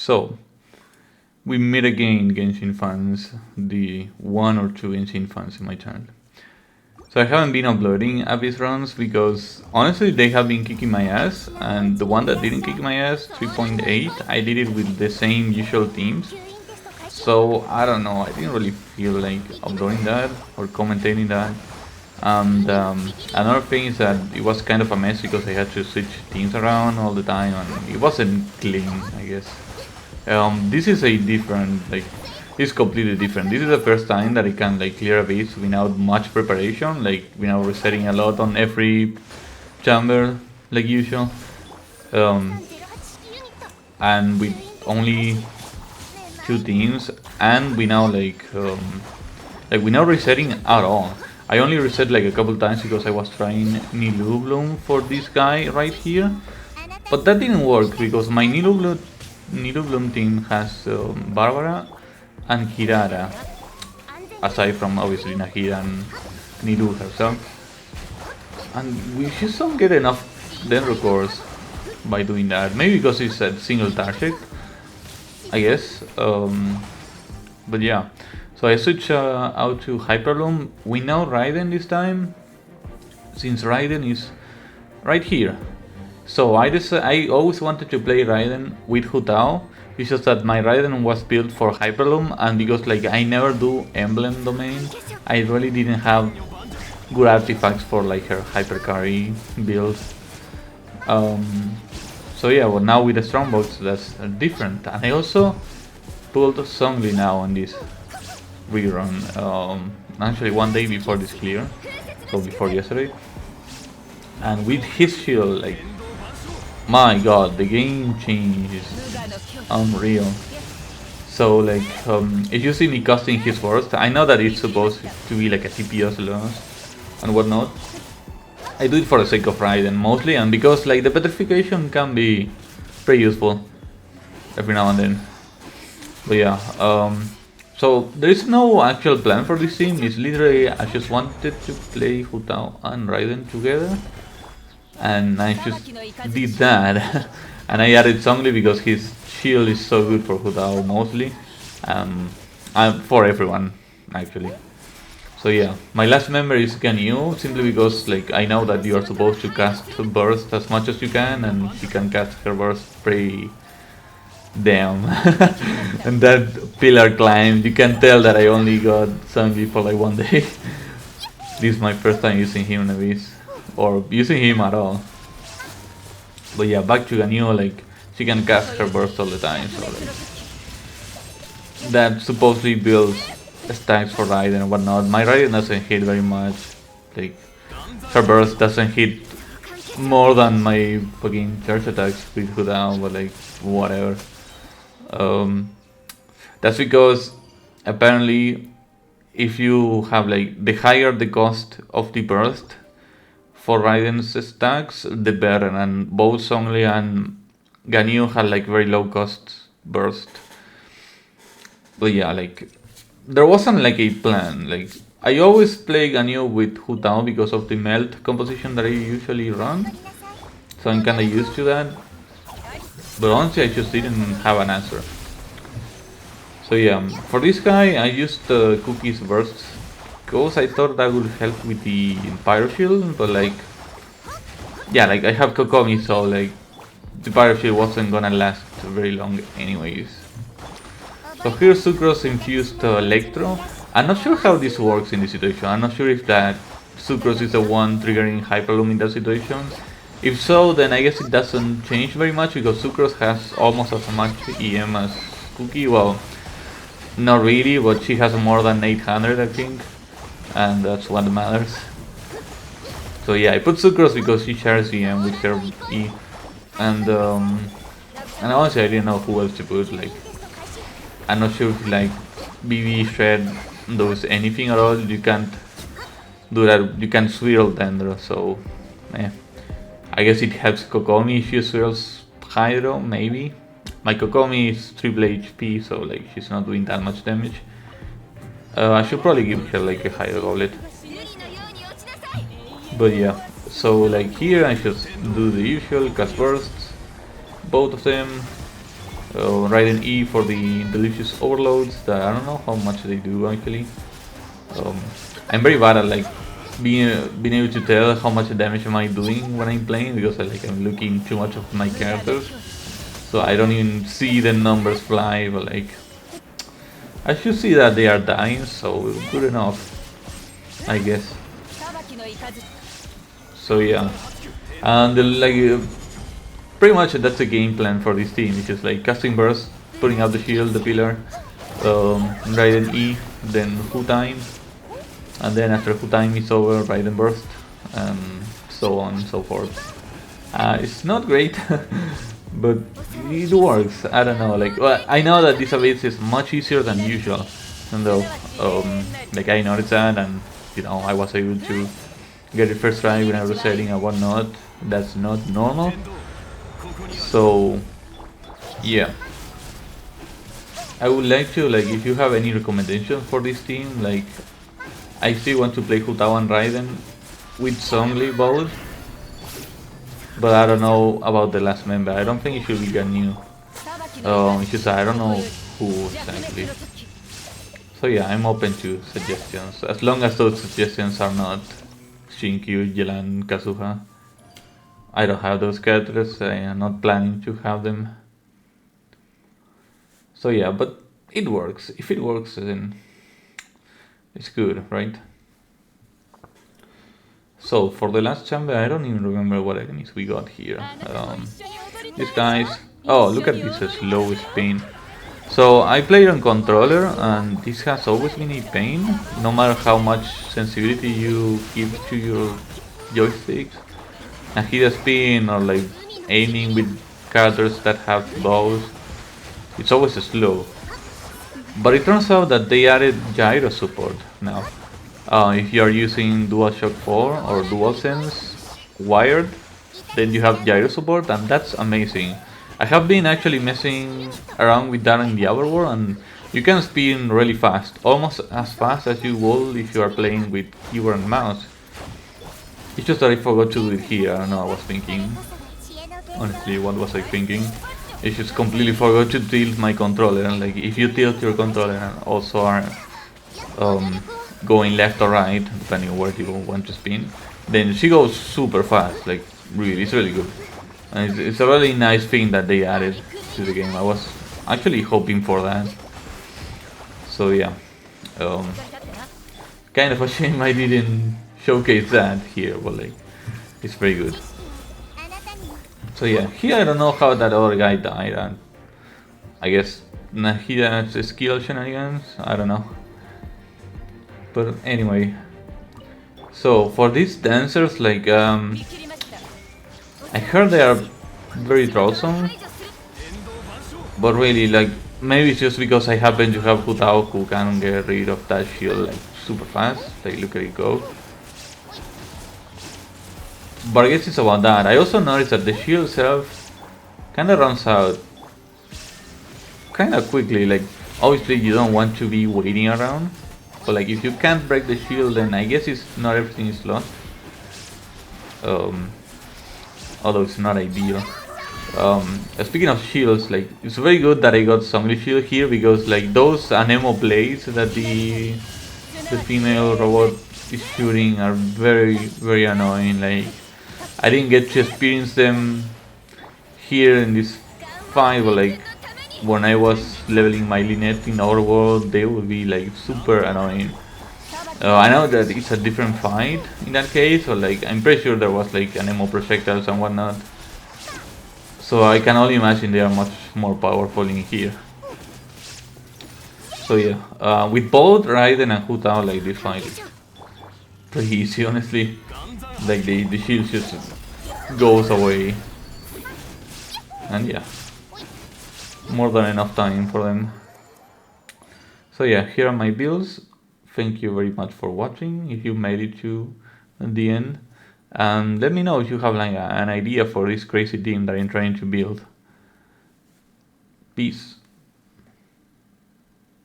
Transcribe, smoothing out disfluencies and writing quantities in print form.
So, we meet again, Genshin fans, the one or two Genshin fans in my channel. So I haven't been uploading Abyss runs because honestly they have been kicking my ass, and the one that didn't kick my ass, 3.8, I did it with the same usual teams. So I don't know, I didn't really feel like uploading that or commentating that. And another thing is that it was kind of a mess because I had to switch teams around all the time and it wasn't clean, I guess. This is a different, like, it's completely different. This is the first time that I can like clear a base without much preparation, like without resetting a lot on every chamber like usual. And with only two teams, and we now like we're not resetting at all. I only reset like a couple times because I was trying Hyperbloom for this guy right here, but that didn't work because my Hyperbloom team has Barbara and Hirara, aside from obviously Nahida and Nilu herself, and we just don't get enough dendro cores by doing that. Maybe because it's a single target, I guess. But yeah, so I switch out to Hyperbloom. We know Raiden this time, since Raiden is right here. So I always wanted to play Raiden with Hutao. It's just that my Raiden was built for Hyperbloom, and because like I never do emblem domain, I really didn't have good artifacts for like her hyper carry build. So yeah, well now with the strongbox that's different, and I also pulled Songli now on this rerun. Actually one day before this clear, so before yesterday, and with his shield, like, my god, the game changes, unreal. So like, if you see me casting his burst, I know that it's supposed to be like a CPS loss and whatnot. I do it for the sake of Raiden mostly, and because like the petrification can be pretty useful every now and then. But yeah, so there is no actual plan for this team. It's literally I just wanted to play Hutao and Raiden together, and I just did that. And I added Songli because his shield is so good for Hutao mostly, for everyone actually. So yeah, my last member is Ganyu, simply because like I know that you are supposed to cast burst as much as you can, and she can cast her burst pretty damn. And that pillar climb, you can tell that I only got Songli for like one day. This is my first time using him in Abyss, or using him at all. But yeah, back to Ganyu, like she can cast her burst all the time, so like that supposedly builds stacks for Raiden and whatnot. My Raiden doesn't hit very much, like her burst doesn't hit more than my fucking charge attacks with Hutao, but like whatever. That's because apparently if you have like the higher the cost of the burst for Raiden's stacks, the better, and both Songli and Ganyu had like very low cost burst. But yeah, like there wasn't like a plan. Like I always play Ganyu with Hutao because of the melt composition that I usually run, so I'm kinda used to that. But honestly, I just didn't have an answer. So yeah, for this guy I used Cookie's bursts because I thought that would help with the Pyro Shield, but like, yeah, like I have Kokomi, so like the Pyro Shield wasn't gonna last very long anyways. So here's Sucrose infused Electro. I'm not sure how this works in this situation. I'm not sure if that Sucrose is the one triggering Hyperbloom in that situation. If so, then I guess it doesn't change very much because Sucrose has almost as much EM as Cookie. Well, not really, but she has more than 800 I think, and that's what matters. So yeah, I put Sucrose because she shares EM with her E, and honestly I didn't know who else to put. Like, I'm not sure if like BB Shred does anything at all. You can't do that. You can swirl Dendro, so I guess it helps Kokomi if she swirls Hydro, maybe. My Kokomi is triple HP, so like she's not doing that much damage. I should probably give her like a Hydro Goblet. But yeah, so like here I just do the usual cast bursts, both of them, Raiden E for the delicious overloads that I don't know how much they do actually. Um, I'm very bad at like being able to tell how much damage am I doing when I'm playing because I'm looking too much of my characters, so I don't even see the numbers fly. But like I should see that they are dying, so good enough, I guess. So yeah, and pretty much that's the game plan for this team. It's just like casting burst, putting out the shield, the pillar, Raiden E, then hutao, and then after hutao is over, Raiden burst, and so on and so forth. It's not great, but it works. I don't know. Well, I know that this ability is much easier than usual, and though I noticed that, and I was able to get it first try when I was setting and whatnot. That's not normal. So yeah, I would like to if you have any recommendations for this team. I still want to play Hutao and Raiden with Zhongli both, but I don't know about the last member. I don't think it should be Ganyu. It's just I don't know who exactly. So yeah, I'm open to suggestions as long as those suggestions are not Shinkyu, Yelan, Kazuha. I don't have those characters. I am not planning to have them. So yeah, but it works. If it works, then it's good, right? So for the last chamber, I don't even remember what enemies we got here. These guys. Oh, look at this slow spin. So I play on controller, and this has always been a pain. No matter how much sensitivity you give to your joysticks, Nahida spin or aiming with characters that have bows, it's always slow. But it turns out that they added gyro support now. If you are using DualShock 4 or DualSense wired, then you have gyro support, and that's amazing. I have been actually messing around with that in the other world, and you can spin really fast, almost as fast as you would if you are playing with keyboard and mouse. It's just that I forgot to do it here. I don't know, I was thinking. Honestly, what was I thinking? I just completely forgot to tilt my controller, and if you tilt your controller and also are going left or right, depending on where you want to spin, then she goes super fast, really, it's really good. And it's a really nice thing that they added to the game. I was actually hoping for that. So yeah, kind of a shame I didn't showcase that here, but it's very good. So yeah, here I don't know how that other guy died, and I guess Nahida's skill shenanigans, I don't know. But anyway, so for these dancers, I heard they are very troublesome, but really, maybe it's just because I happen to have Hutao who can get rid of that shield super fast. Look at it go. But I guess it's about that. I also noticed that the shield itself kinda runs out kinda quickly. Obviously you don't want to be waiting around, but if you can't break the shield, then I guess it's not everything is lost. Although it's not ideal. Speaking of shields, it's very good that I got Zhongli shield here, because those Anemo blades that the female robot is shooting are very, very annoying. I didn't get to experience them here in this fight, but when I was leveling my Lynette in our world, they would be super annoying. I know that it's a different fight in that case, so I'm pretty sure there was Anemo projectiles and whatnot. So I can only imagine they are much more powerful in here. So yeah, with both Raiden and Hutao, this fight is pretty easy, honestly. The shield just goes away, and yeah, more than enough time for them. So yeah, here are my builds. Thank you very much for watching, if you made it to the end, and let me know if you have an idea for this crazy team that I'm trying to build. Peace.